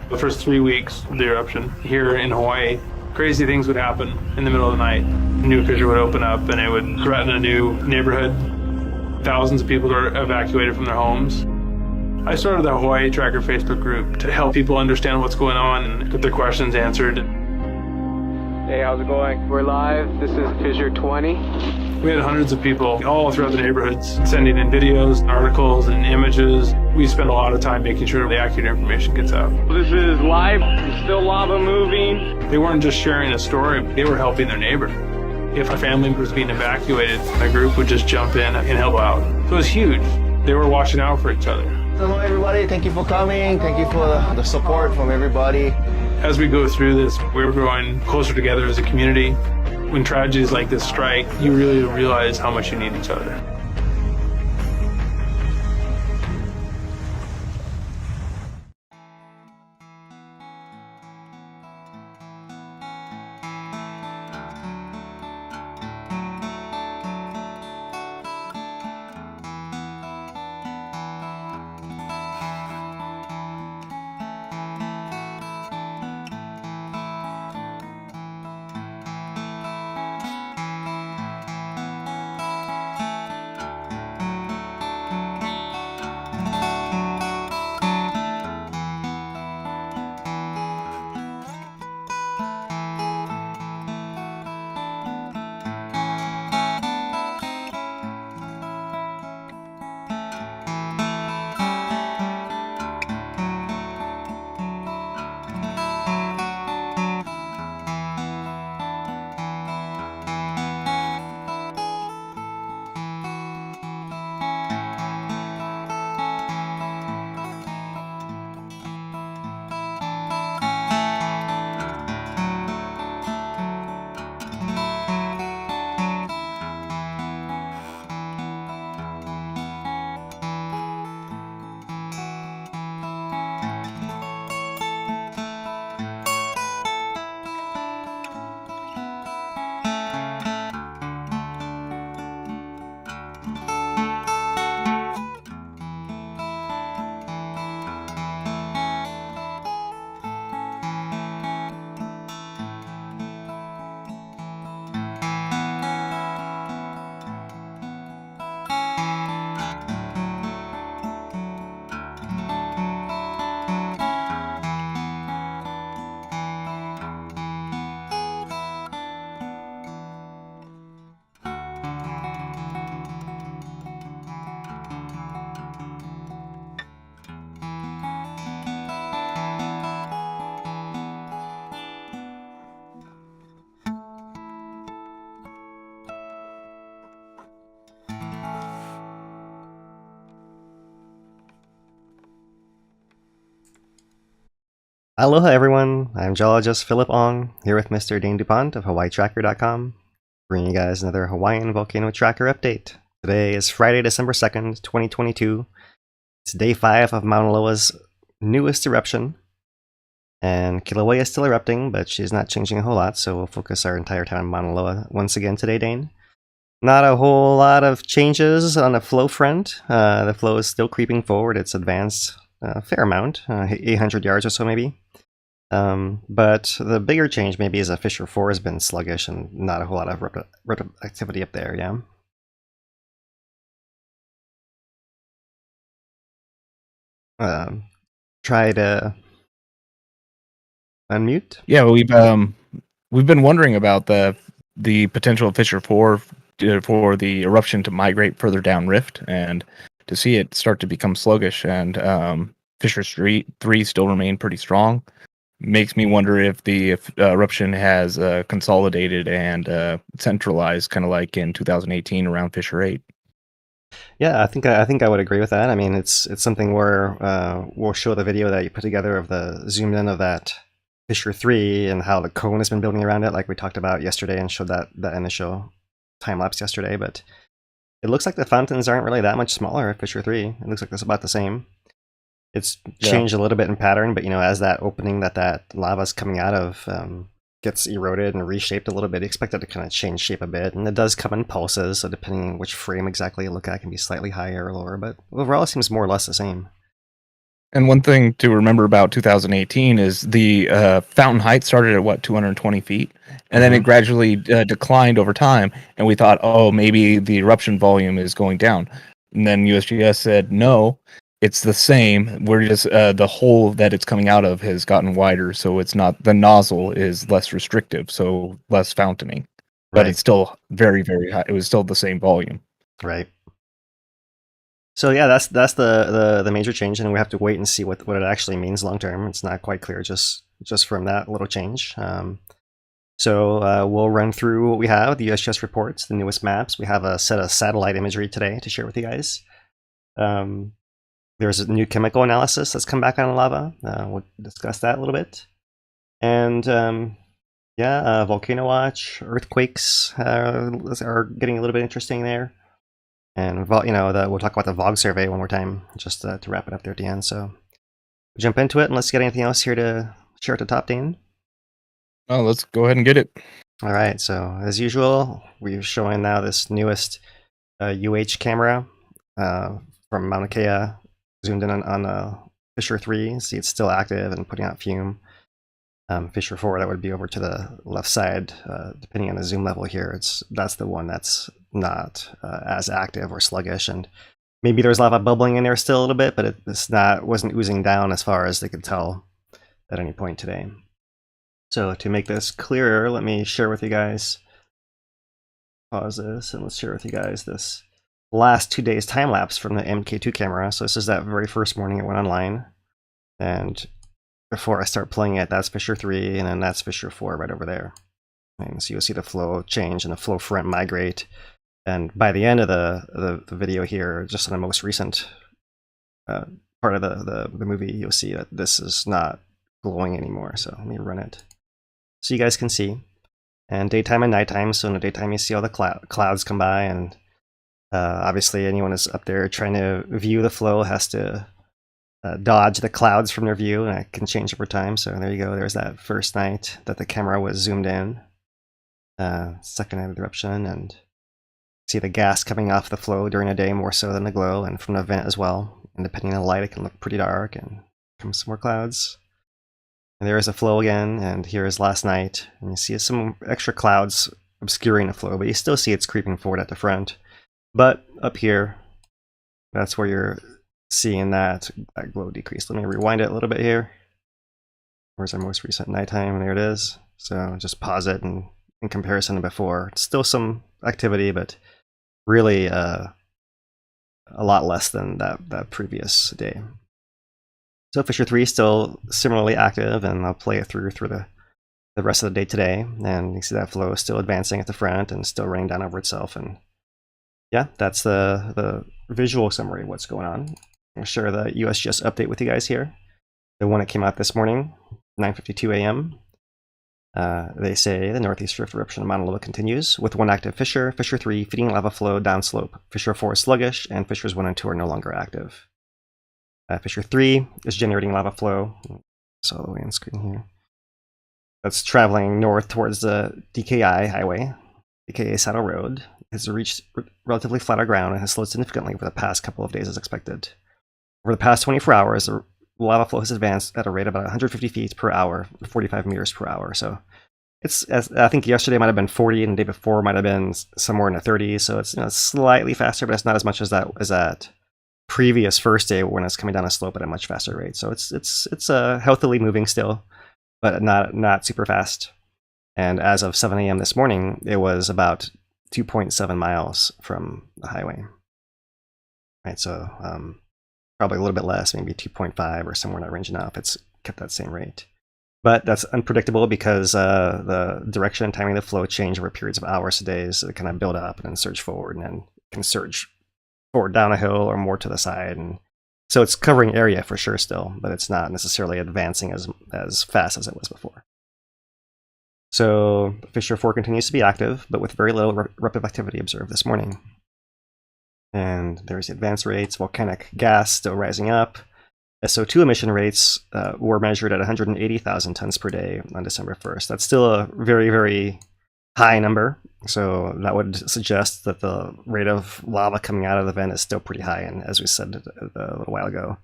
The first 3 weeks of the eruption here in Hawaii, crazy things would happen in the middle of the night. A new fissure would open up and it would threaten a new neighborhood. Thousands of people are evacuated from their homes. I started the Hawaii Tracker Facebook group to help people understand what's going on and get their questions answered. Hey, how's it going? We're live. This is Fissure 20. We had hundreds of people all throughout the neighborhoods sending in videos, articles, and images. We spend a lot of time making sure the accurate information gets out. This is live. There's still lava moving. They weren't just sharing a story, they were helping their neighbor. If a family was being evacuated, my group would just jump in and help out. So it was huge. They were watching out for each other. Hello everybody, thank you for coming. Thank you for the support from everybody. As we go through this, we're growing closer together as a community. When tragedies like this strike, you really realize how much you need each other. Aloha everyone, I'm geologist Philip Ong, here with Mr. Dane DuPont of HawaiiTracker.com, bringing you guys another Hawaiian volcano tracker update. Today is Friday, December 2nd, 2022. It's day 5 of Mauna Loa's newest eruption, and Kilauea is still erupting, but she's not changing a whole lot, so we'll focus our entire time on Mauna Loa once again today, Dane. Not a whole lot of changes on the flow front. The flow is still creeping forward. It's advanced a fair amount, 800 yards or so maybe. But the bigger change maybe is that Fissure 4 has been sluggish and not a whole lot of eruptive activity up there, yeah? Try to unmute? Yeah, we've been wondering about the potential of Fissure 4 for the eruption to migrate further down rift and to see it start to become sluggish, and Fissure 3 still remain pretty strong. Makes me wonder if the eruption has consolidated and centralized, kind of like in 2018 around Fissure 8. Yeah, I think I would agree with that. I mean, it's something where we'll show the video that you put together of the zoomed in of that Fissure 3 and how the cone has been building around it, like we talked about yesterday and showed that initial time lapse yesterday. But it looks like the fountains aren't really that much smaller at Fissure 3. It looks like it's about the same. It's changed a little bit in pattern, but as that opening that lava's coming out of gets eroded and reshaped a little bit, you expect it to kind of change shape a bit, and it does come in pulses, so depending on which frame exactly you look at, it can be slightly higher or lower, but overall it seems more or less the same. And one thing to remember about 2018 is the fountain height started at what 220 feet, and then it gradually declined over time. And we thought, oh, maybe the eruption volume is going down. And then USGS said, no, it's the same. We're just the hole that it's coming out of has gotten wider, so it's not, the nozzle is less restrictive, so less fountaining. But Right. it's still very, very high. It was still the same volume. Right. So yeah, that's the major change, and we have to wait and see what it actually means long term. It's not quite clear just from that little change. So we'll run through what we have: the USGS reports, the newest maps. We have a set of satellite imagery today to share with you guys. There's a new chemical analysis that's come back on lava. We'll discuss that a little bit. And volcano watch, earthquakes are getting a little bit interesting there. And we'll talk about the VOG survey one more time, just to wrap it up there at the end. So we'll jump into it, and let's get anything else here to share at the top, Dane. Oh, let's go ahead and get it. All right. So as usual, we're showing now this newest camera from Mauna Loa, zoomed in on Fissure 3. See, it's still active and putting out fume. Fissure 4, that would be over to the left side, depending on the zoom level here. That's the one that's not as active or sluggish, and maybe there's lava bubbling in there still a little bit, but wasn't oozing down as far as they could tell at any point today. So to make this clearer, let me share with you guys, pause this, and let's share with you guys this last 2 days time lapse from the MK2 camera. So this is that very first morning it went online, and before I start playing it, that's Fissure 3, and then that's Fissure 4 right over there. And so you'll see the flow change and the flow front migrate. And by the end of the video here, just on the most recent part of the movie, you'll see that this is not glowing anymore. So let me run it so you guys can see. And daytime and nighttime. So in the daytime, you see all the clouds come by, and obviously anyone who's up there trying to view the flow has to dodge the clouds from their view, and it can change over time. So there you go. There's that first night that the camera was zoomed in. Second night of the eruption, and see the gas coming off the flow during the day more so than the glow, and from the vent as well. And depending on the light, it can look pretty dark, and come some more clouds. And there is a flow again, and here is last night. And you see some extra clouds obscuring the flow, but you still see it's creeping forward at the front. But up here, that's where you're seeing that glow decrease. Let me rewind it a little bit here. Where's our most recent nighttime? There it is. So just pause it, and in comparison to before, it's still some activity, but really a lot less than that previous day. So Fissure 3 is still similarly active, and I'll play it through the rest of the day today. And you see that flow is still advancing at the front and still raining down over itself. And yeah, that's the visual summary of what's going on. I'll share the USGS update with you guys here. The one that came out this morning, 9:52 a.m. They say the northeast rift eruption of Mauna Loa continues with one active fissure, Fissure 3 feeding lava flow downslope. Fissure 4 is sluggish, and Fissures 1 and 2 are no longer active. Fissure 3 is generating lava flow. It's all the way on screen here. That's traveling north towards the DKI highway, DKA Saddle Road. It has reached relatively flatter ground and has slowed significantly over the past couple of days as expected. Over the past 24 hours, the lava flow has advanced at a rate of about 150 feet per hour, 45 meters per hour. So I think yesterday might have been 40, and the day before might have been somewhere in the 30s. So it's slightly faster, but it's not as much as that previous first day when it's coming down a slope at a much faster rate. So it's healthily moving still, but not super fast. And as of 7 a.m. this morning, it was about 2.7 miles from the highway. Right, so probably a little bit less, maybe 2.5 or somewhere in that range now if it's kept that same rate. But that's unpredictable because the direction and timing of the flow change over periods of hours to days. So it kind of build up and then surge forward, and then can surge forward down a hill or more to the side. And so it's covering area for sure still, but it's not necessarily advancing as fast as it was before. So Fissure 4 continues to be active, but with very little eruptive activity observed this morning. And there's the advance rates, volcanic gas still rising up. SO2 emission rates were measured at 180,000 tons per day on December 1st. That's still a very, very high number. So that would suggest that the rate of lava coming out of the vent is still pretty high. And as we said a little while ago,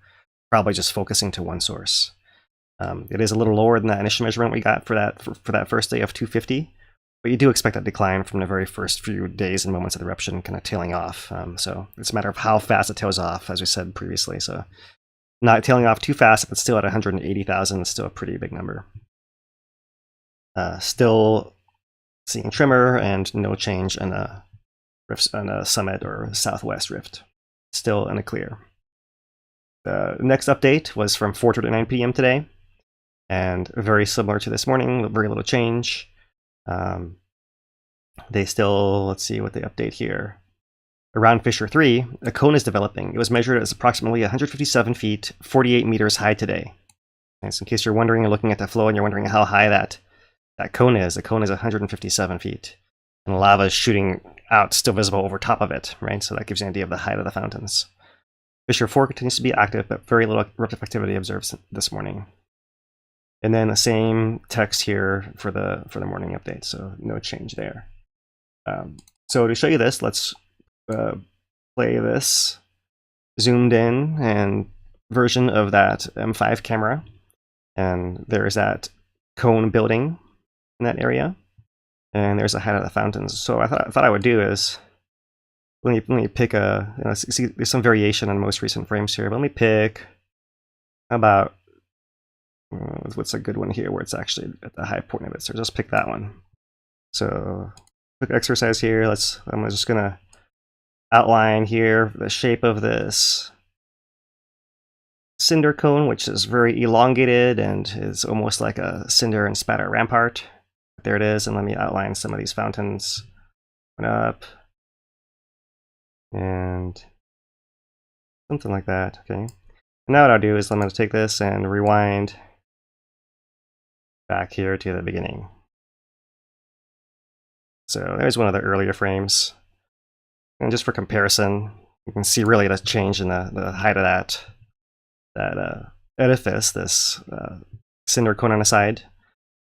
probably just focusing to one source. It is a little lower than that initial measurement we got for that first day of 250, but you do expect that decline from the very first few days and moments of the eruption kind of tailing off. So it's a matter of how fast it tails off, as we said previously. So not tailing off too fast, but still at 180,000 is still a pretty big number. Still seeing tremor and no change in a summit or southwest rift. Still in a clear. The next update was from 4:39 p.m. today, and very similar to this morning, very little change. They still, let's see what they update here. Around Fissure 3, a cone is developing. It was measured as approximately 157 feet, 48 meters high today. And so in case you're wondering, you're looking at the flow and you're wondering how high that cone is. The cone is 157 feet. And lava is shooting out, still visible over top of it, right? So that gives you an idea of the height of the fountains. Fissure 4 continues to be active, but very little eruptive activity observed this morning. And then the same text here for the morning update, so no change there. So to show you this, let's play this zoomed in and version of that M5 camera. And there's that cone building in that area. And there's the height of the fountains. So I thought I would do is, let me pick see, there's some variation on most recent frames here, but let me pick about, what's a good one here where it's actually at the high point of it. So just pick that one. So quick exercise here. I'm just gonna outline here the shape of this cinder cone, which is very elongated and is almost like a cinder and spatter rampart. There it is, and let me outline some of these fountains. One up, and something like that, okay. And now what I'll do is I'm going to take this and rewind back here to the beginning. So there's one of the earlier frames. And just for comparison, you can see really the change in the height of that edifice, this cinder cone on the side.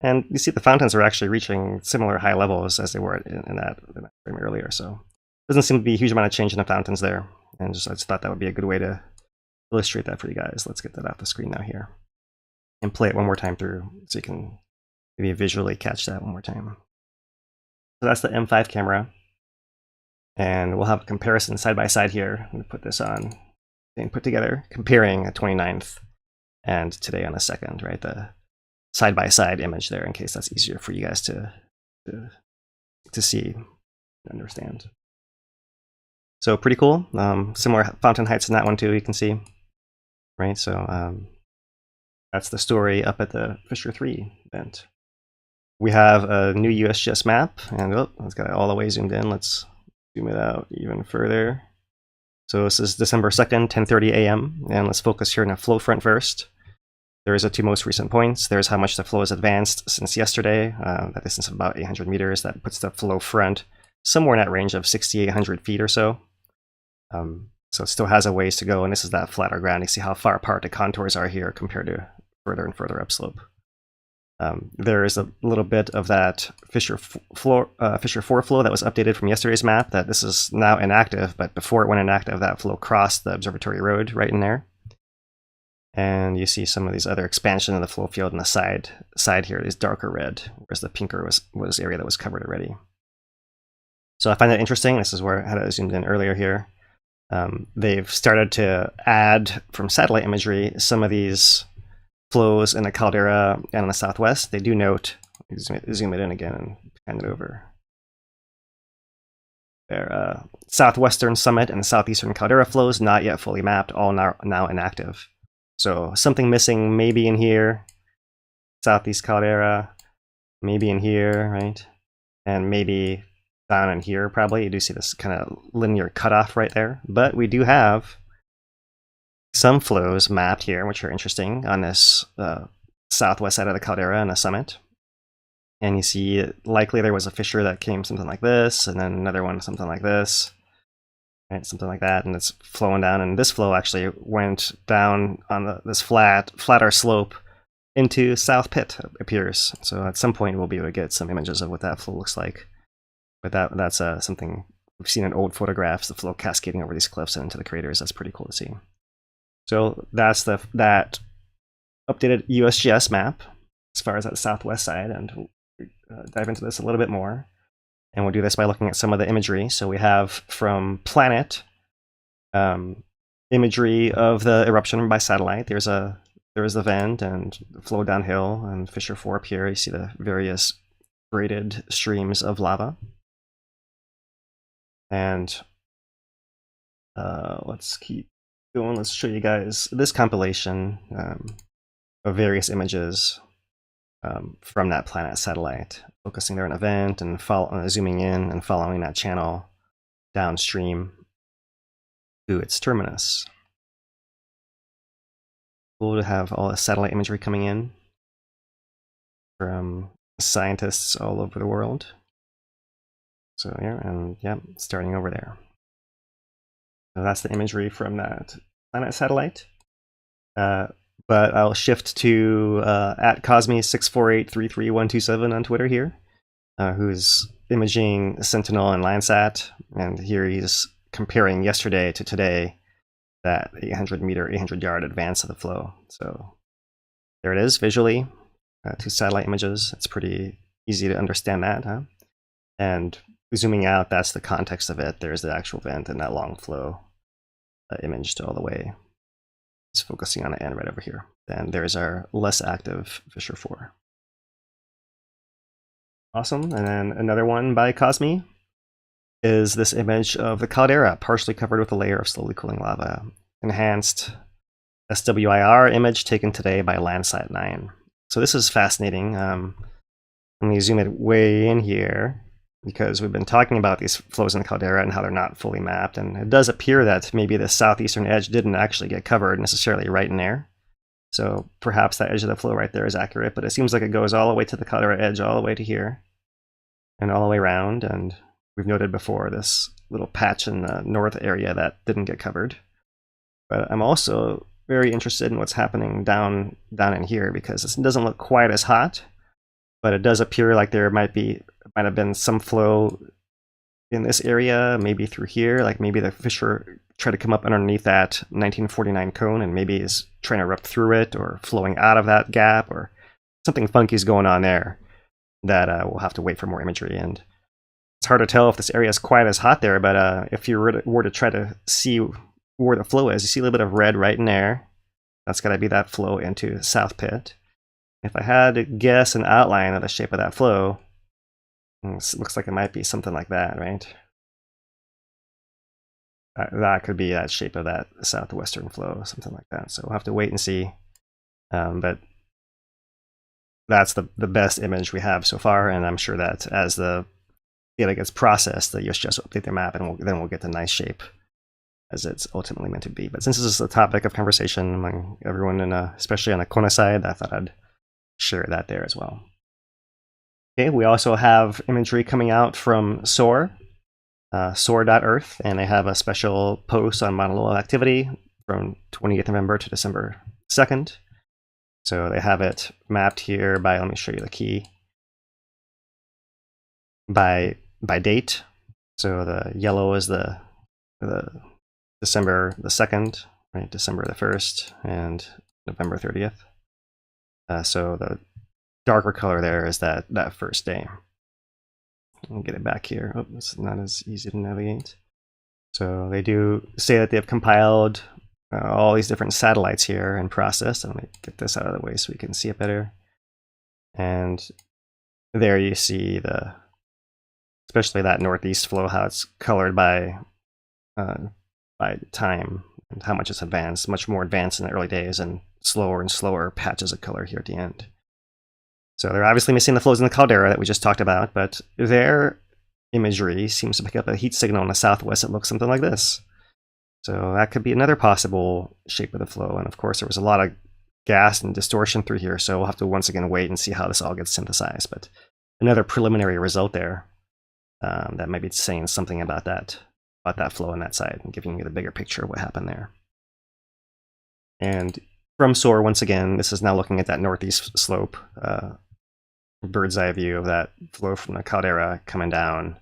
And you see the fountains are actually reaching similar high levels as they were in that frame earlier. So doesn't seem to be a huge amount of change in the fountains there. And I just thought that would be a good way to illustrate that for you guys. Let's get that off the screen now here. And play it one more time through so you can maybe visually catch that one more time. So that's the M5 camera. And we'll have a comparison side by side here. I'm going to put this on and put together, comparing the 29th and today on the 2nd, right? The side-by-side image there, in case that's easier for you guys to see and understand. So pretty cool. Similar fountain heights in that one too, you can see, right? So that's the story up at the Fissure 3 event. We have a new USGS map, and it's got it all the way zoomed in. Let's zoom it out even further. So this is December 2nd, 10:30 a.m. And let's focus here on the flow front first. There's the two most recent points. There's how much the flow has advanced since yesterday, that distance of about 800 meters. That puts the flow front somewhere in that range of 6,800 feet or so. So it still has a ways to go, and this is that flatter ground. You see how far apart the contours are here compared to further and further upslope. There is a little bit of that Fissure 4 flow that was updated from yesterday's map, that this is now inactive, but before it went inactive, that flow crossed the observatory road right in there. And you see some of these other expansion of the flow field on the side here is darker red, whereas the pinker was area that was covered already. So I find that interesting. This is where I had it zoomed in earlier here. They've started to add from satellite imagery some of these flows in the caldera and in the southwest. They do note, zoom it in again and hand it over. Their southwestern summit and southeastern caldera flows not yet fully mapped, all now inactive. So something missing maybe in here, southeast caldera, maybe in here, right? And maybe down in here probably. You do see this kind of linear cutoff right there. But we do have some flows mapped here, which are interesting on this southwest side of the caldera and the summit. And you see likely there was a fissure that came something like this, and then another one something like this. Right, something like that, and it's flowing down, and this flow actually went down on this flatter slope into South Pit, it appears. So at some point we'll be able to get some images of what that flow looks like. But that's something we've seen in old photographs, the flow cascading over these cliffs and into the craters. That's pretty cool to see. So that's that updated USGS map as far as that southwest side, and we'll dive into this a little bit more. And we'll do this by looking at some of the imagery. So we have from Planet imagery of the eruption by satellite. There is the vent and the flow downhill, and Fissure 4 up here. You see the various braided streams of lava. And let's keep going. Let's show you guys this compilation of various images from that Planet satellite, focusing there on a vent and zooming in and following that channel downstream to its terminus. Cool to have all the satellite imagery coming in from scientists all over the world. So yeah, and yeah, starting over there. So that's the imagery from that Planet satellite. But I'll shift to at Cosme648333127 on Twitter here, who's imaging Sentinel and Landsat, and here he's comparing yesterday to today, that 800-meter, 800-yard advance of the flow. So there it is visually, two satellite images. It's pretty easy to understand that, huh? And zooming out, that's the context of it. There's the actual vent and that long flow imaged all the way. It's focusing on the end right over here. Then there's our less active Fissure 4. Awesome. And then another one by Cosme is this image of the caldera partially covered with a layer of slowly cooling lava. Enhanced SWIR image taken today by Landsat 9. So this is fascinating. Let me zoom it way in here, because we've been talking about these flows in the caldera and how they're not fully mapped, and it does appear that maybe the southeastern edge didn't actually get covered necessarily right in there. So perhaps that edge of the flow right there is accurate, but it seems like it goes all the way to the caldera edge, all the way to here, and all the way around. And we've noted before this little patch in the north area that didn't get covered. But I'm also very interested in what's happening down in here, because this doesn't look quite as hot, but it does appear like there might have been some flow in this area, maybe through here. Like maybe the fissure tried to come up underneath that 1949 cone and maybe is trying to erupt through it, or flowing out of that gap, or something funky is going on there that we'll have to wait for more imagery. And it's hard to tell if this area is quite as hot there, but if you were to try to see where the flow is, you see a little bit of red right in there. That's got to be that flow into South Pit. If I had to guess an outline of the shape of that flow, it looks like it might be something like that, right? That could be that shape of that southwestern flow, something like that. So we'll have to wait and see. But that's the best image we have so far, and I'm sure that as the data gets processed, the USGS will update their map, and then we'll get the nice shape as it's ultimately meant to be. But since this is a topic of conversation among everyone, and especially on the Kona side, I thought I'd share that there as well. Okay, we also have imagery coming out from SOAR, soar.earth, and they have a special post on Mauna Loa activity from 28th November to December 2nd. So they have it mapped here by, let me show you the key, by date. So the yellow is the December the 2nd, right? December the 1st and November 30th. So the darker color there is that first day. I'll get it back here. Oh, it's not as easy to navigate. So they do say that they've compiled all these different satellites here and processed. And let me get this out of the way so we can see it better. And there you see especially that northeast flow, how it's colored by time and how much it's advanced. Much more advanced in the early days, and slower patches of color here at the end. So they're obviously missing the flows in the caldera that we just talked about, but their imagery seems to pick up a heat signal in the southwest that looks something like this. So that could be another possible shape of the flow. And of course, there was a lot of gas and distortion through here, so we'll have to once again wait and see how this all gets synthesized. But another preliminary result there that might be saying something about that flow on that side and giving you the bigger picture of what happened there. And from SOAR, once again, this is now looking at that northeast slope, bird's eye view of that flow from the caldera coming down,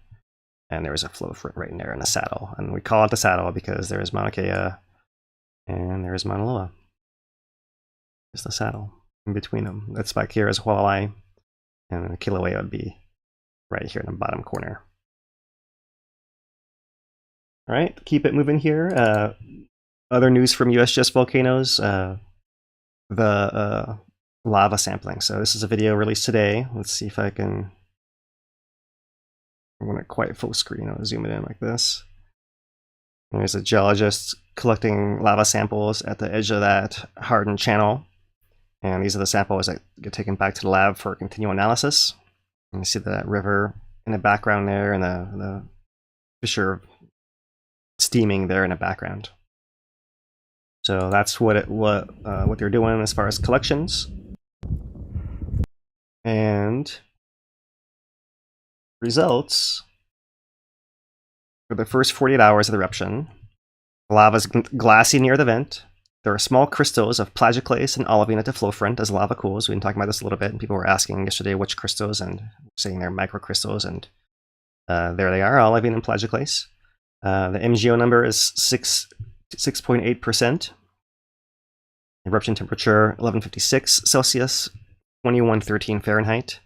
and there was a flow right in there in the saddle. And we call it the saddle because there's Mauna Kea And there's Mauna Loa. There's the saddle in between them. That's back here is Walleye, and the Kilauea would be right here in the bottom corner. All right, keep it moving here. Other news from USGS volcanoes, the lava sampling. So this is a video released today. Let's see if I want it quite full screen. I'll zoom it in like this. And there's a geologist collecting lava samples at the edge of that hardened channel. And these are the samples that get taken back to the lab for continual analysis. And you see that river in the background there, and the fissure steaming there in the background. So that's what they're doing as far as collections. And results for the first 48 hours of the eruption. The lava is glassy near the vent. There are small crystals of plagioclase and olivine at the flow front as lava cools. We've been talking about this a little bit, and people were asking yesterday which crystals, and saying they're microcrystals, and there they are, olivine and plagioclase. The MgO number is 6.8%. Eruption temperature 1156 Celsius, 2113 Fahrenheit.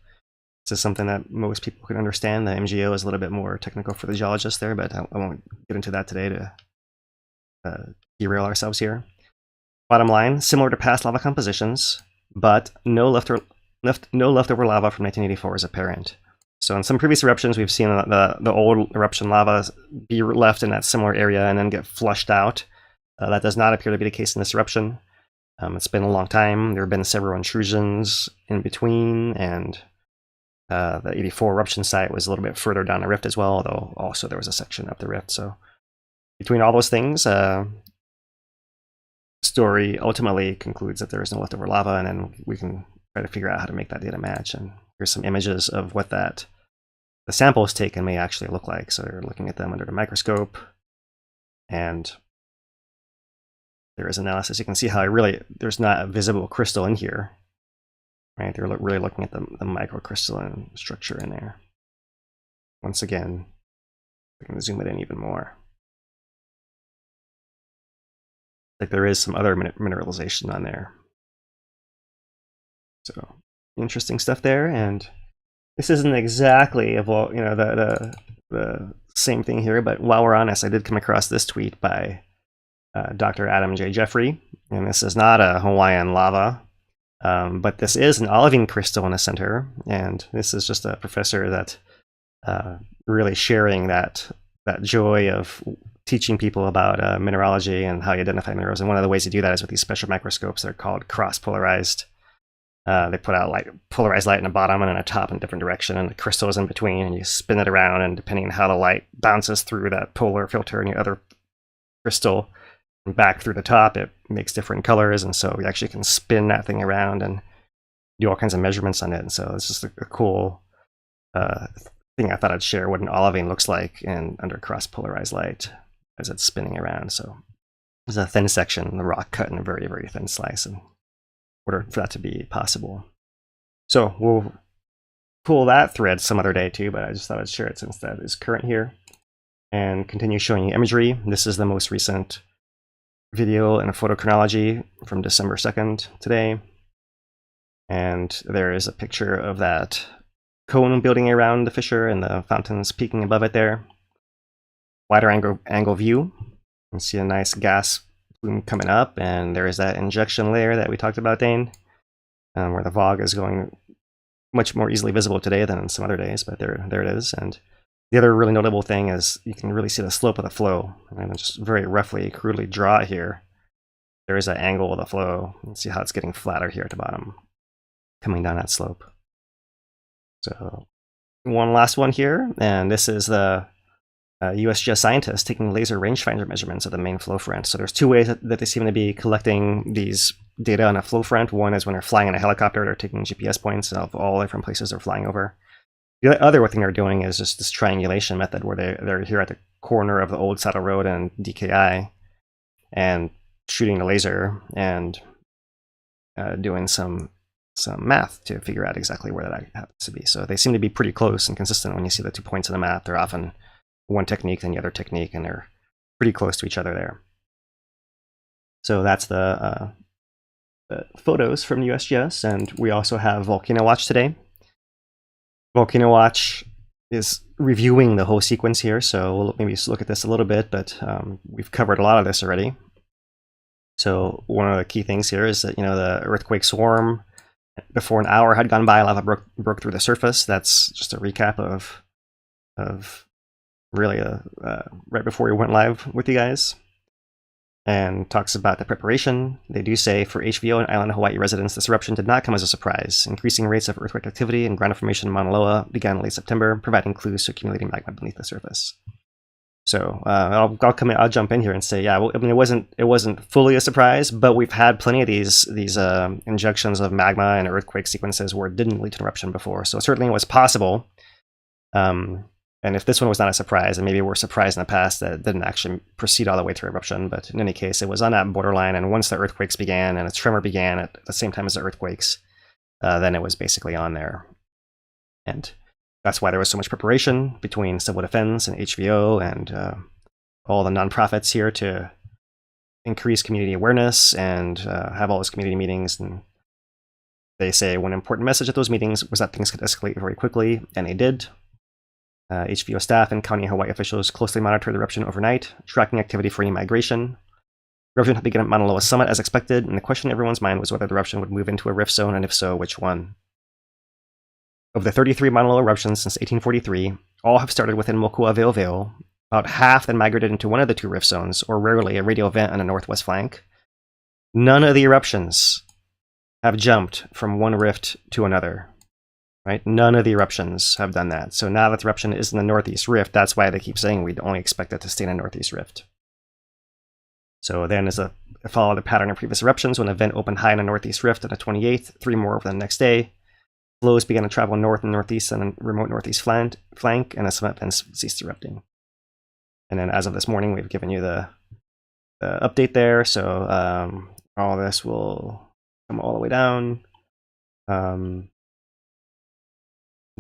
This is something that most people can understand. The MgO is a little bit more technical for the geologists there, but I won't get into that today to derail ourselves here. Bottom line, similar to past lava compositions, but no leftover lava from 1984 is apparent. So in some previous eruptions, we've seen the old eruption lava be left in that similar area and then get flushed out. That does not appear to be the case in this eruption. It's been a long time. There have been several intrusions in between, and the 84 eruption site was a little bit further down the rift as well, although also there was a section up the rift. So between all those things, story ultimately concludes that there is no leftover lava, and then we can try to figure out how to make that data match. And here's some images of what the samples taken may actually look like. So you're looking at them under the microscope, and there is analysis. You can see how there's not a visible crystal in here, right? They're really looking at the microcrystalline structure in there. Once again, we can zoom it in even more. Like there is some other mineralization on there. So interesting stuff there. And this isn't exactly the same thing here, but while we're on this, I did come across this tweet by Dr. Adam J. Jeffrey, and this is not a Hawaiian lava, but this is an olivine crystal in the center, and this is just a professor that really sharing that joy of teaching people about mineralogy and how you identify minerals. And one of the ways to do that is with these special microscopes. They're called cross-polarized. They put out polarized light in the bottom and in the top in a different direction, and the crystal is in between, and you spin it around, and depending on how the light bounces through that polar filter and your other crystal and back through the top, it makes different colors. And so we actually can spin that thing around and do all kinds of measurements on it. And so it's just a cool thing I thought I'd share, what an olivine looks like under cross-polarized light as it's spinning around. So there's a thin section, the rock cut in a very, very thin slice in order for that to be possible. So we'll pull that thread some other day too, but I just thought I'd share it since that is current here, and continue showing you imagery. This is the most recent video and a photo chronology from December 2nd today. And there is a picture of that cone building around the fissure and the fountains peeking above it there. Wider angle view. You can see a nice gas plume coming up, and there is that injection layer that we talked about, Dane, where the fog is going much more easily visible today than in some other days, but there it is. And the other really notable thing is you can really see the slope of the flow. And just very roughly, crudely draw it here. There is an angle of the flow. You can see how it's getting flatter here at the bottom, coming down that slope. So one last one here, and this is the USGS scientists taking laser rangefinder measurements of the main flow front. So there's two ways that they seem to be collecting these data on a flow front. One is when they're flying in a helicopter, they're taking GPS points of all different places they're flying over. The other thing they're doing is just this triangulation method, where they're here at the corner of the old Saddle Road and DKI and shooting the laser and doing some math to figure out exactly where that happens to be. So they seem to be pretty close and consistent. When you see the 2 points in the map, they're often one technique than the other technique, and they're pretty close to each other there. So that's the photos from USGS, and we also have Volcano Watch today. Volcano Watch is reviewing the whole sequence here, so we'll maybe just look at this a little bit, but we've covered a lot of this already. So one of the key things here is that, you know, the earthquake swarm, before an hour had gone by, lava broke through the surface. That's just a recap of really right before we went live with you guys. And talks about the preparation. They do say, for HVO and island Hawaii residents, this eruption did not come as a surprise. Increasing rates of earthquake activity and ground formation in Mauna Loa began in late September, providing clues to accumulating magma beneath the surface. So I'll jump in here and say, yeah, well, I mean, it wasn't fully a surprise, but we've had plenty of these injections of magma and earthquake sequences where it didn't lead to an eruption before. So certainly it was possible. And if this one was not a surprise, and maybe we're surprised in the past that it didn't actually proceed all the way to eruption, but in any case, it was on that borderline, and once the earthquakes began and a tremor began at the same time as the earthquakes, then it was basically on there. And that's why there was so much preparation between Civil Defense and HVO and all the nonprofits here to increase community awareness and have all those community meetings. And they say one important message at those meetings was that things could escalate very quickly, and they did. HVO staff and County Hawaii officials closely monitored the eruption overnight, tracking activity for any migration. Eruption had begun at Mauna Loa summit as expected, and the question in everyone's mind was whether the eruption would move into a rift zone, and if so, which one. Of the 33 Mauna Loa eruptions since 1843, all have started within Moku'a Ve'oveo. About half then migrated into one of the two rift zones, or rarely a radial vent on the northwest flank. None of the eruptions have jumped from one rift to another. Right? None of the eruptions have done that. So now that the eruption is in the Northeast Rift, that's why they keep saying we'd only expect it to stay in the Northeast Rift. So then as a follow the pattern of previous eruptions, when an event opened high in the Northeast Rift on the 28th, 3 more over the next day, flows began to travel north and northeast and remote northeast flank, and the summit then ceased erupting. And then as of this morning, we've given you the update there. So all this will come all the way down.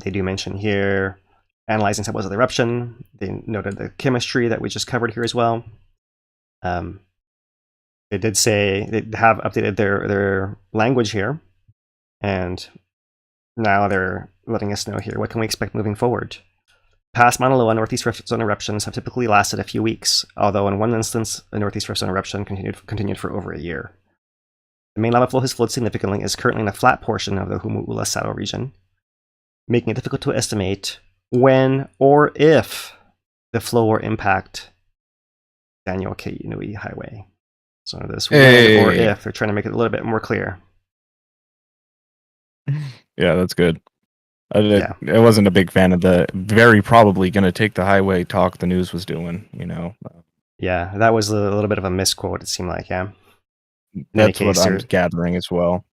They do mention here analyzing samples of the eruption. They noted the chemistry that we just covered here as well. They did say they have updated their language here, and now they're letting us know here what can we expect moving forward. Past Mauna Loa Northeast Rift Zone eruptions have typically lasted a few weeks, although in one instance, a Northeast Rift Zone eruption continued for over a year. The main lava flow has flowed significantly, is currently in a flat portion of the Humu'ula Saddle region, making it difficult to estimate when or if the flow will impact Daniel K Inouye Highway. So this when or if, they're trying to make it a little bit more clear. Yeah, that's good. I wasn't a big fan of the very probably going to take the highway talk the news was doing, you know. Yeah, that was a little bit of a misquote, it seemed like, yeah. That's what I'm gathering as well.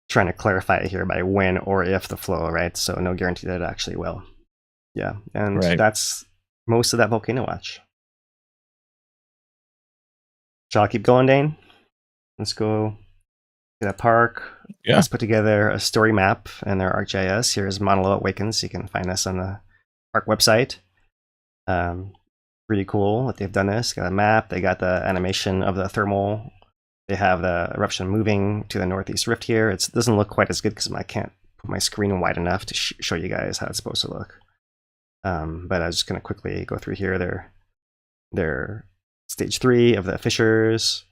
Trying to clarify it here by when or if the flow, right? So no guarantee that it actually will. Yeah, and that's most of that Volcano Watch. Shall I keep going, Dane? Let's go to that park. Yeah. Let's put together a story map in their ArcGIS. Here's Mauna Loa Awakens. You can find this on the park website. Pretty cool that they've done this. Got a map. They got the animation of the thermal. They have the eruption moving to the Northeast Rift here. It doesn't look quite as good because I can't put my screen wide enough to show you guys how it's supposed to look. But I was just going to quickly go through here. Their stage 3 of the fissures,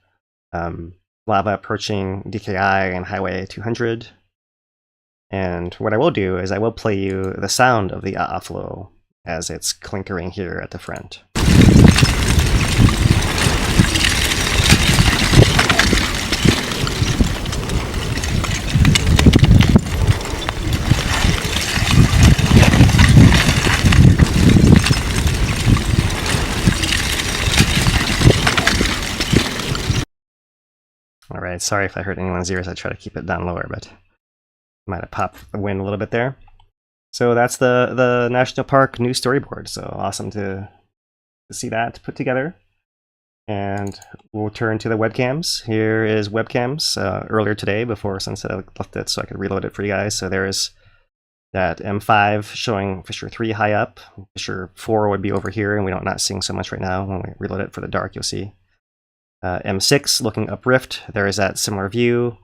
lava approaching DKI and Highway 200. And what I will do is I will play you the sound of the A'a flow as it's clinkering here at the front. Alright, sorry if I hurt anyone's ears. I try to keep it down lower, but might have popped the wind a little bit there. So that's the National Park new storyboard. So awesome to see that put together. And we'll turn to the webcams. Here is webcams earlier today before sunset. I left it so I could reload it for you guys. So there's that M5 showing Fissure 3 high up. Fissure 4 would be over here, and we're not seeing so much right now. When we reload it for the dark, you'll see. M6 looking up rift, there is that similar view.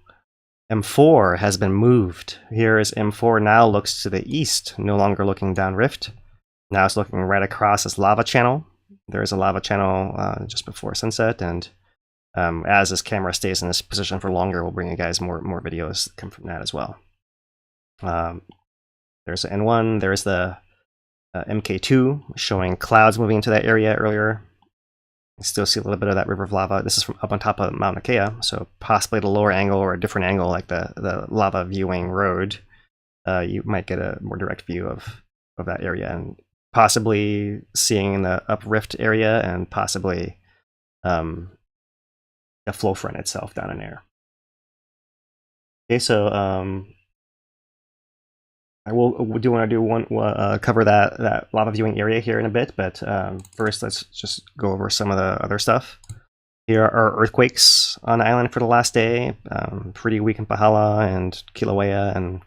M4 has been moved. Here is M4 now looks to the east, no longer looking down rift. Now it's looking right across this lava channel. There is a lava channel just before sunset, and as this camera stays in this position for longer, we'll bring you guys more videos that come from that as well. There's the N1, there's the MK2 showing clouds moving into that area earlier. You still see a little bit of that river of lava. This is from up on top of Mauna Loa, so possibly at a lower angle or a different angle like the lava viewing road. You might get a more direct view of that area, and possibly seeing the uprift area and possibly the flow front itself down in there. Okay, so I do want to cover that lava viewing area here in a bit, but first let's just go over some of the other stuff. Here are earthquakes on the island for the last day. Pretty weak in Pahala and Kilauea, and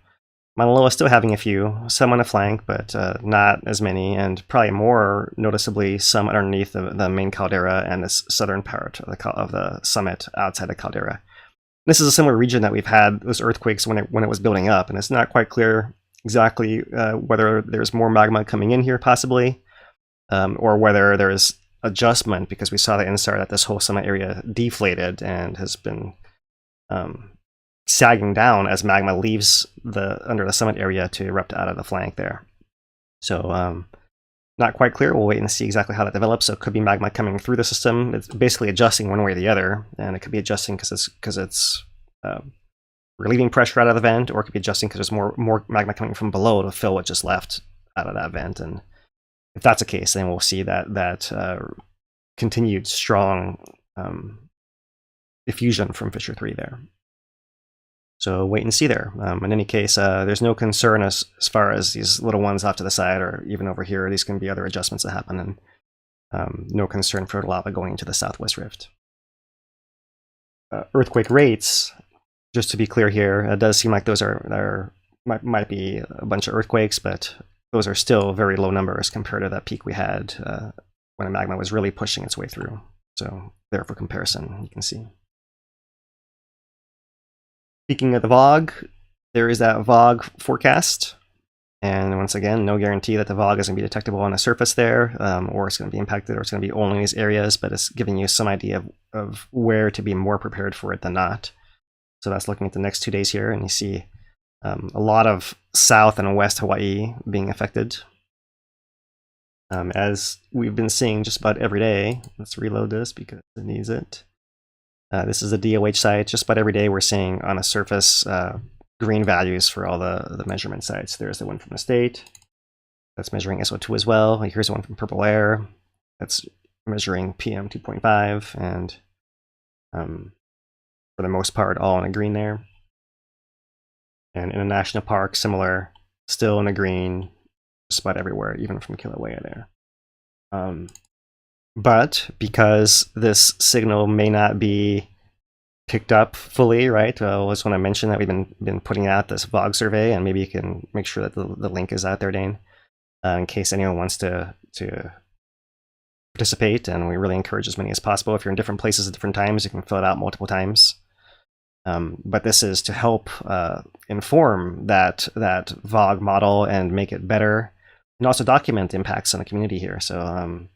Mauna Loa still having a few, some on the flank, but not as many, and probably more noticeably some underneath the main caldera and the southern part of the summit outside the caldera. This is a similar region that we've had those earthquakes when it was building up, and it's not quite clear exactly whether there's more magma coming in here possibly, or whether there's adjustment, because we saw the INSAR that this whole summit area deflated and has been sagging down as magma leaves under the summit area to erupt out of the flank there. So not quite clear. We'll wait and see exactly how that develops. So it could be magma coming through the system. It's basically adjusting one way or the other, and it could be adjusting because it's relieving pressure out of the vent, or it could be adjusting because there's more magma coming from below to fill what just left out of that vent. And if that's the case, then we'll see that continued strong diffusion from Fissure 3 there. So wait and see there. In any case, there's no concern as far as these little ones off to the side or even over here. These can be other adjustments that happen, and no concern for lava going into the southwest rift. Earthquake rates, just to be clear here, it does seem like those might be a bunch of earthquakes, but those are still very low numbers compared to that peak we had when the magma was really pushing its way through. So there for comparison, you can see. Speaking of the VOG, there is that VOG forecast. And once again, no guarantee that the VOG is going to be detectable on the surface there, or it's going to be impacted, or it's going to be only in these areas, but it's giving you some idea of where to be more prepared for it than not. So that's looking at the next 2 days here, and you see a lot of South and West Hawaii being affected. As we've been seeing just about every day. Let's reload this because it needs it. This is the DOH site. Just about every day we're seeing on a surface green values for all the measurement sites. There's the one from the state that's measuring SO2 as well. Here's one from Purple Air that's measuring PM 2.5, and for the most part all in a green there. And in a national park, similar, still in a green just about everywhere, even from Kilauea there. But because this signal may not be picked up fully, right? I just want to mention that we've been putting out this VOG survey, and maybe you can make sure that the link is out there, Dane, in case anyone wants to participate. And we really encourage as many as possible. If you're in different places at different times, you can fill it out multiple times. But this is to help inform that VOG model and make it better, and also document impacts on the community here. So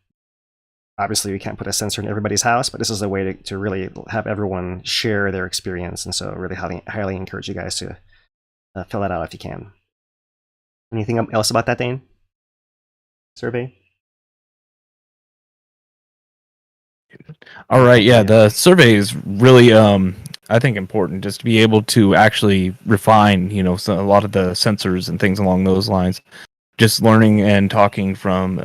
obviously we can't put a sensor in everybody's house, but this is a way to really have everyone share their experience. And so really highly encourage you guys to fill that out if you can. Anything else about that, Dane? Survey? All right, yeah, the survey is really, I think, important just to be able to actually refine, a lot of the sensors and things along those lines. Just learning and talking from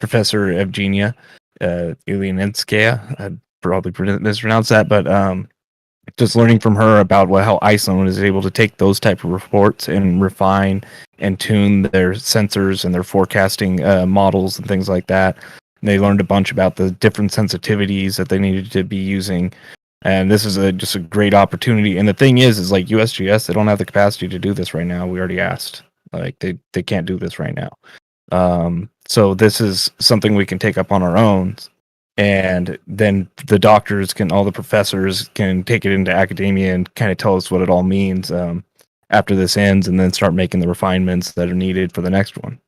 Professor Evgenia Ilianenskaya, I probably mispronounced that, but just learning from her about how Iceland is able to take those type of reports and refine and tune their sensors and their forecasting models and things like that. And they learned a bunch about the different sensitivities that they needed to be using. And this is just a great opportunity. And the thing is like USGS, they don't have the capacity to do this right now. We already asked. Like they can't do this right now. So this is something we can take up on our own and then the doctors can, all the professors can take it into academia and kind of tell us what it all means after this ends, and then start making the refinements that are needed for the next one.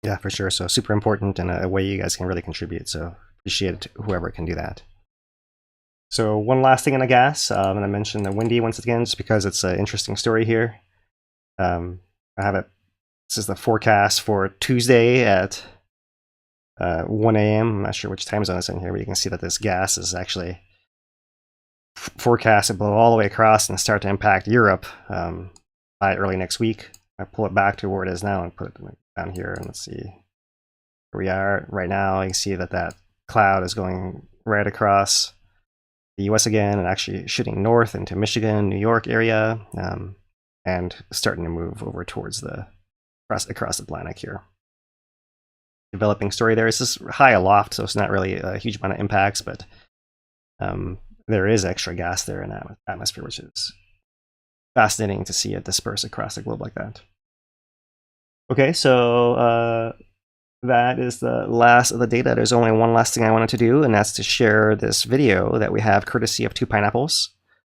Yeah, for sure. So super important and a way you guys can really contribute. So appreciate whoever can do that. So one last thing on the gas. I'm going to mention the windy once again, just because it's an interesting story here. I have it. This is the forecast for Tuesday at 1 a.m. I'm not sure which time zone it's in here, but you can see that this gas is actually forecast to blow all the way across and start to impact Europe by early next week. I pull it back to where it is now and put it down here, and let's see where we are right now. You can see that that cloud is going right across the US again, and actually shooting north into Michigan, New York area, and starting to move over towards the across the Atlantic here. Developing story there. It's just high aloft, so it's not really a huge amount of impacts, but there is extra gas there in that atmosphere, which is fascinating to see it disperse across the globe like that. Okay, so that is the last of the data. There's only one last thing I wanted to do, and that's to share this video that we have courtesy of Two Pineapples.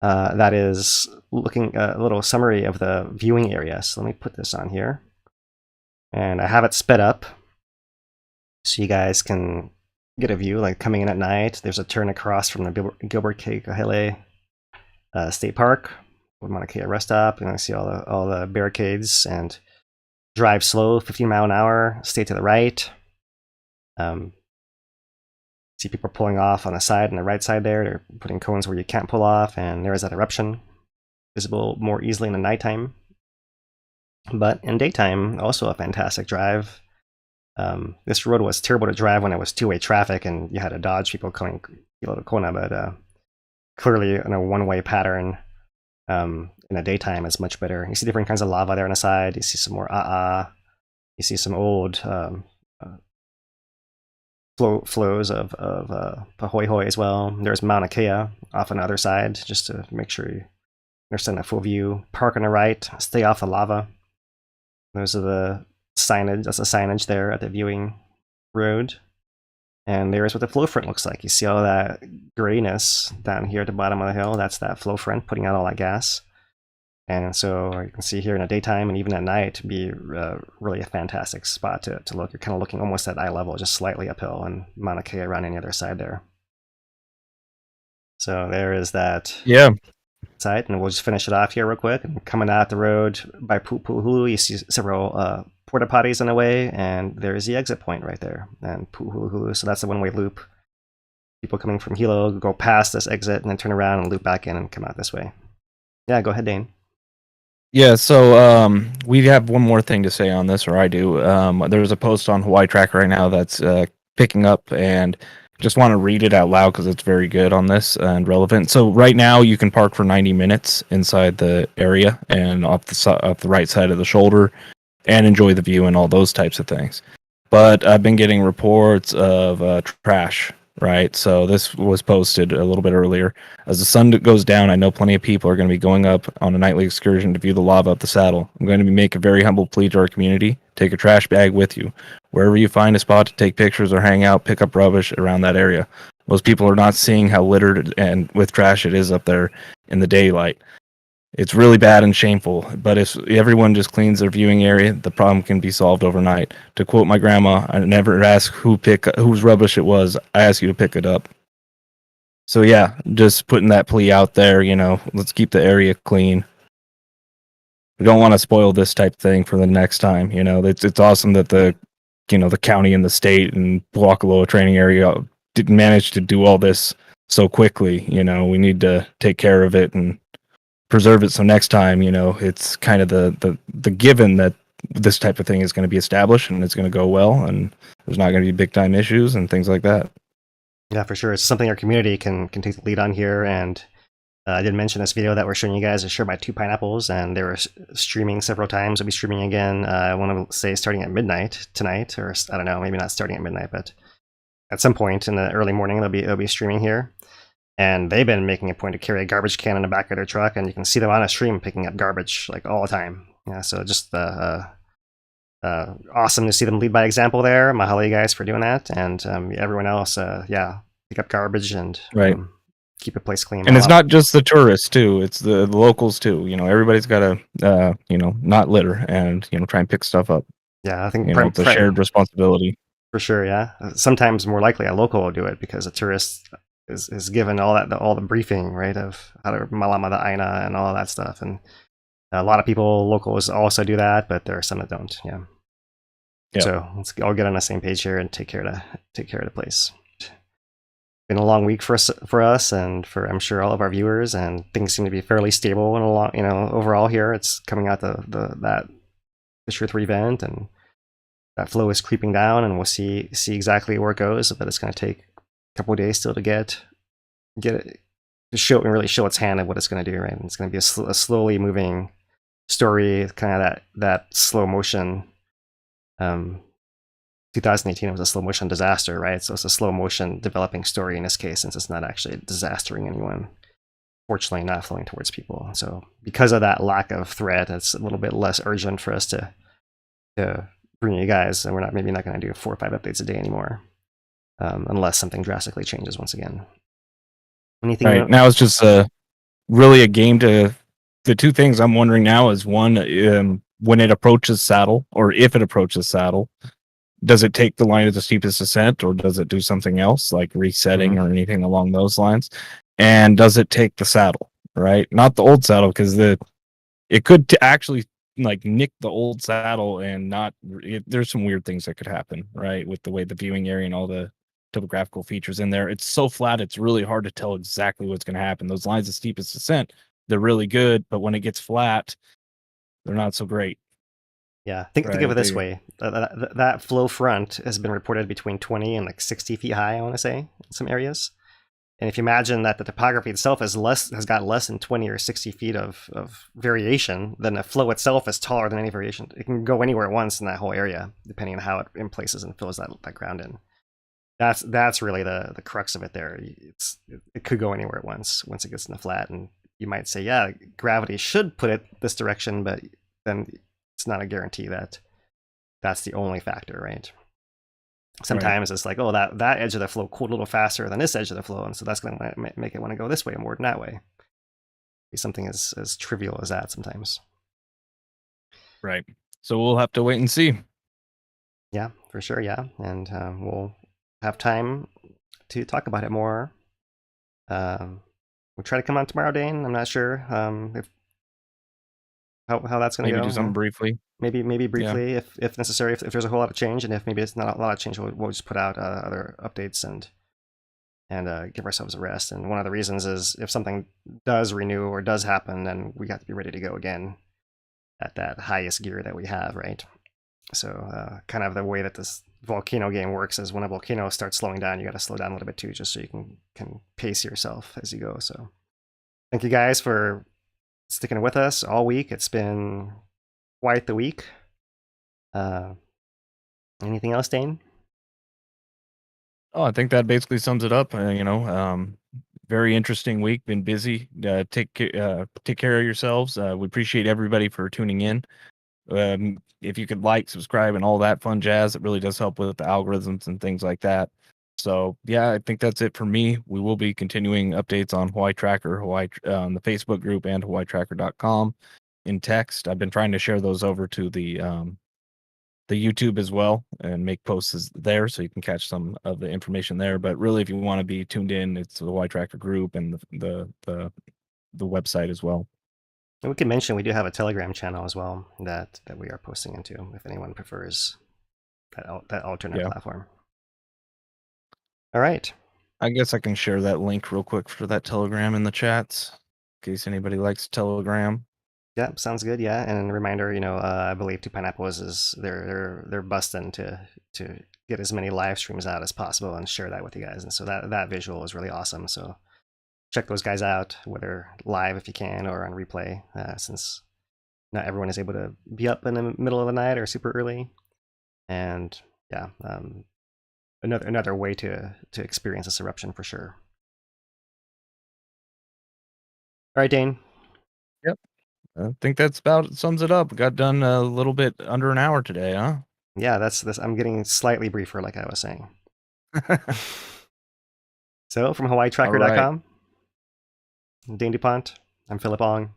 That is looking a little summary of the viewing area. So let me put this on here. And I have it sped up so you guys can get a view, like coming in at night. There's a turn across from the Gilbert K. Kahele State Park with Mauna Kea rest stop, and I see all the barricades, and drive slow, 15 mile an hour, stay to the right. See people pulling off on the side and the right side there. They're putting cones where you can't pull off, and there is that eruption, visible more easily in the nighttime. But in daytime, also a fantastic drive. This road was terrible to drive when it was two-way traffic and you had to dodge people coming to Kona, but clearly in a one-way pattern in the daytime is much better. You see different kinds of lava there on the side. You see some more you see some old flows of Pahoehoe as well. There's Mauna Kea off on the other side, just to make sure you understand the full view. Park on the right, stay off the lava. Those are the signage. That's the signage there at the viewing road. And there's what the flow front looks like. You see all that grayness down here at the bottom of the hill. That's that flow front putting out all that gas. And so you can see here in the daytime and even at night be really a fantastic spot to look. You're kind of looking almost at eye level, just slightly uphill, and Mauna Kea around on the other side there. So there is that. Yeah. Side, and we'll just finish it off here real quick. And coming out the road by Pu'uhulu, you see several porta potties on the way, and there's the exit point right there, and Pu'uhulu. So that's the one-way loop. People coming from Hilo go past this exit and then turn around and loop back in and come out this way. Yeah, go ahead, Dane. Yeah, so we have one more thing to say on this, or I do. There's a post on Hawaii Tracker right now that's picking up, and just want to read it out loud because it's very good on this and relevant. So right now you can park for 90 minutes inside the area and off the right side of the shoulder and enjoy the view and all those types of things. But I've been getting reports of trash, right? So this was posted a little bit earlier. As the sun goes down, I know plenty of people are going to be going up on a nightly excursion to view the lava up the saddle. I'm going to make a very humble plea to our community. Take a trash bag with you. Wherever you find a spot to take pictures or hang out, pick up rubbish around that area. Most people are not seeing how littered and with trash it is up there in the daylight. It's really bad and shameful, but if everyone just cleans their viewing area, the problem can be solved overnight. To quote my grandma, I never ask whose rubbish it was, I ask you to pick it up. So yeah, just putting that plea out there, let's keep the area clean. We don't want to spoil this type of thing for the next time. It's awesome that the county and the state and Mauna training area didn't manage to do all this so quickly. We need to take care of it and preserve it. So next time, it's kind of the given that this type of thing is going to be established and it's going to go well and there's not going to be big time issues and things like that. Yeah, for sure. It's something our community can take the lead on here. And I did mention this video that we're showing you guys is shared by Two Pineapples, and they were streaming several times. We'll be streaming again, I want to say starting at midnight tonight, or I don't know, maybe not starting at midnight, but at some point in the early morning they'll be streaming here. And they've been making a point to carry a garbage can in the back of their truck, and you can see them on a stream picking up garbage like all the time. Yeah, so just awesome to see them lead by example there. Mahalo you guys for doing that, and everyone else, pick up garbage and Right. keep a place clean. And it's not just the tourists too; it's the locals too. Everybody's got to, not litter and try and pick stuff up. Yeah, I think It's a shared responsibility. For sure, yeah. Sometimes more likely a local will do it because a tourist is given all the briefing, right, of how to malama the aina and all of that stuff. And a lot of people, locals, also do that, but there are some that don't. Yeah. So let's all get on the same page here and take care of the place. Been a long week for us and for I'm sure all of our viewers, and things seem to be fairly stable and a lot, overall here. It's coming out that Fissure 3 vent, and that flow is creeping down, and we'll see exactly where it goes. But it's going to take a couple of days still to get it to show and really show its hand of what it's going to do. Right, and it's going to be a slowly moving story, kind of that slow motion. 2018 was a slow motion disaster, right? So it's a slow motion developing story in this case, since it's not actually disastering anyone. Fortunately, not flowing towards people. So because of that lack of threat, it's a little bit less urgent for us to bring you guys, and we're maybe not going to do 4 or 5 updates a day anymore, unless something drastically changes once again. Anything right now it's just really a game to. The two things I'm wondering now is one, when it approaches saddle, or if it approaches saddle, does it take the line of the steepest ascent, or does it do something else like resetting or anything along those lines? And does it take the saddle, right? Not the old saddle, because it could actually like nick the old saddle, and there's some weird things that could happen, right, with the way the viewing area and all the topographical features in there. It's so flat, it's really hard to tell exactly what's going to happen. Those lines of steepest ascent, they're really good, but when it gets flat, they're not so great. Yeah, think of it this way: that flow front has been reported between 20 and like 60 feet high, I want to say, in some areas. And if you imagine that the topography itself has got less than 20 or 60 feet of variation, then the flow itself is taller than any variation. It can go anywhere at once in that whole area, depending on how it in places and fills that ground in. That's really the crux of it there. It could go anywhere at once it gets in the flat. And you might say, yeah, gravity should put it this direction, but then it's not a guarantee that that's the only factor, right? Sometimes it's like, oh, that edge of the flow cooled a little faster than this edge of the flow, and so that's going to make it want to go this way more than that way. Be something as trivial as that sometimes. Right. So we'll have to wait and see. Yeah, for sure. Yeah, and we'll have time to talk about it more. We'll try to come on tomorrow, Dane. I'm not sure if how that's going to go. Maybe do something briefly. Maybe briefly, if necessary, if there's a whole lot of change, and if maybe it's not a lot of change, we'll just put out other updates and give ourselves a rest. And one of the reasons is if something does renew or does happen, then we got to be ready to go again at that highest gear that we have, right? So kind of the way that this volcano game works is when a volcano starts slowing down, you got to slow down a little bit too, just so you can pace yourself as you go. So thank you guys for sticking with us all week. It's been quite the week. Anything else, Dane? Oh, I think that basically sums it up. Very interesting week. Been busy. Take care of yourselves. We appreciate everybody for tuning in. If you could like, subscribe, and all that fun jazz, it really does help with the algorithms and things like that. So yeah, I think that's it for me. We will be continuing updates on Hawaii Tracker, on the Facebook group, and hawaiitracker.com in text. I've been trying to share those over to the YouTube as well and make posts there, so you can catch some of the information there. But really, if you want to be tuned in, it's the Hawaii Tracker group and the website as well. And we can mention we do have a Telegram channel as well that we are posting into if anyone prefers that alternate platform. All right. I guess I can share that link real quick for that Telegram in the chats in case anybody likes Telegram. Yeah, sounds good. Yeah, and a reminder, I believe Two Pineapples is they're busting to get as many live streams out as possible and share that with you guys. And so that visual is really awesome. So check those guys out, whether live if you can or on replay, since not everyone is able to be up in the middle of the night or super early. And yeah, another way to experience this eruption for sure. All right, Dane. Yep. I think that's about sums it up. Got done a little bit under an hour today, huh? Yeah, that's this. I'm getting slightly briefer, like I was saying. So, from HawaiiTracker.com, Dane DuPont, I'm Philip Ong.